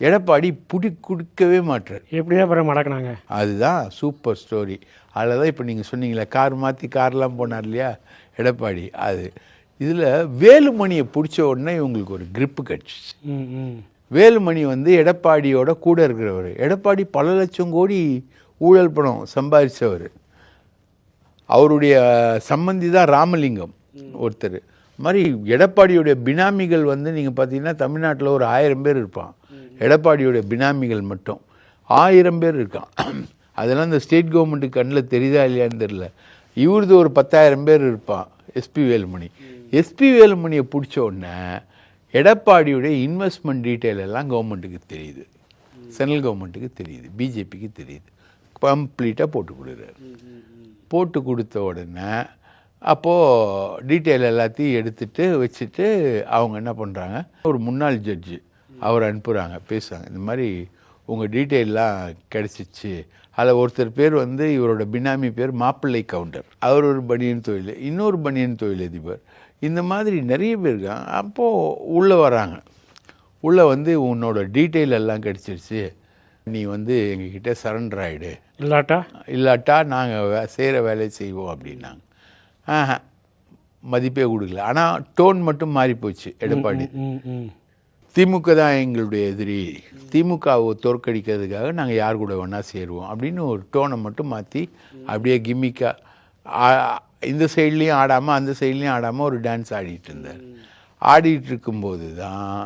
எடப்பாடி புடி கொடுக்கவே மாட்டார். எப்படிதான் பிறகு மடக்கினாங்க? அதுதான் சூப்பர் ஸ்டோரி. அதில் தான் இப்போ நீங்கள் சொன்னீங்களே கார் மாற்றி கார்லாம் போனார் இல்லையா எடப்பாடி, அது இதில் வேலுமணியை பிடிச்ச உடனே இவங்களுக்கு ஒரு கிரிப்பு கிடச்சிச்சு. வேலுமணி வந்து எடப்பாடியோட கூட இருக்கிறவர். எடப்பாடி பல லட்சம் கோடி ஊழல் பணம் சம்பாதிச்சவர். அவருடைய சம்பந்தி தான் ராமலிங்கம் ஒருத்தர். மாதிரி எடப்பாடியுடைய பினாமிகள் வந்து நீங்கள் பார்த்தீங்கன்னா தமிழ்நாட்டில் ஒரு 1000 பேர் இருப்பான். எடப்பாடியுடைய பினாமிகள் மட்டும் 1000 பேர் இருக்கான். அதெல்லாம் இந்த ஸ்டேட் கவர்மெண்ட்டுக்கு கண்ணில் தெரியுதா இல்லையான்னு தெரியல. இவரது ஒரு 10,000 பேர் இருப்பான் எஸ்பி வேலுமணி. எஸ்பி வேலுமணியை பிடிச்ச உடனே எடப்பாடியுடைய இன்வெஸ்ட்மெண்ட் டீட்டெயில் எல்லாம் கவர்மெண்ட்டுக்கு தெரியுது, சென்ட்ரல் கவர்மெண்ட்டுக்கு தெரியுது, பிஜேபிக்கு தெரியுது. கம்ப்ளீட்டாக போட்டு கொடுக்குறாரு. போட்டு கொடுத்த உடனே அப்போது டீட்டெயில் எல்லாத்தையும் எடுத்துகிட்டு வச்சுட்டு அவங்க என்ன பண்ணுறாங்க, ஒரு முன்னாள் ஜட்ஜு அவர் அனுப்புகிறாங்க, பேசுகிறாங்க. இந்த மாதிரி உங்கள் டீட்டெயிலெலாம் கிடச்சிச்சு. அதில் ஒருத்தர் பேர் வந்து இவரோட பினாமி பேர் மாப்பிள்ளை கவுண்டர், அவர் ஒரு பனியன் தொழில், இன்னொரு பனியன் தொழிலதிபர். இந்த மாதிரி நிறைய பேர் இருக்காங்க. அப்போது உள்ளே வராங்க. உள்ளே வந்து உன்னோட டீட்டெயில் எல்லாம் கிடச்சிருச்சு, நீ வந்து எங்ககிட்ட சரண்டர் ஆகிடு, இல்லாட்டா நாங்கள் செய்கிற வேலையை செய்வோம் அப்படின்னாங்க. மதிப்பே கொடுக்கல. ஆனால் டோன் மட்டும் மாறி போச்சு. எடப்பாடி திமுக தான் எங்களுடைய எதிரி, திமுகவை தோற்கடிக்கிறதுக்காக நாங்கள் யார் கூட வேணால் சேருவோம் அப்படின்னு ஒரு டோனை மட்டும் மாற்றி அப்படியே கிம்மிக்காக இந்த சைட்லேயும் ஆடாமல் அந்த சைட்லேயும் ஆடாமல் ஒரு டான்ஸ் ஆடிட்டு இருந்தார். ஆடிட்டு இருக்கும்போது தான்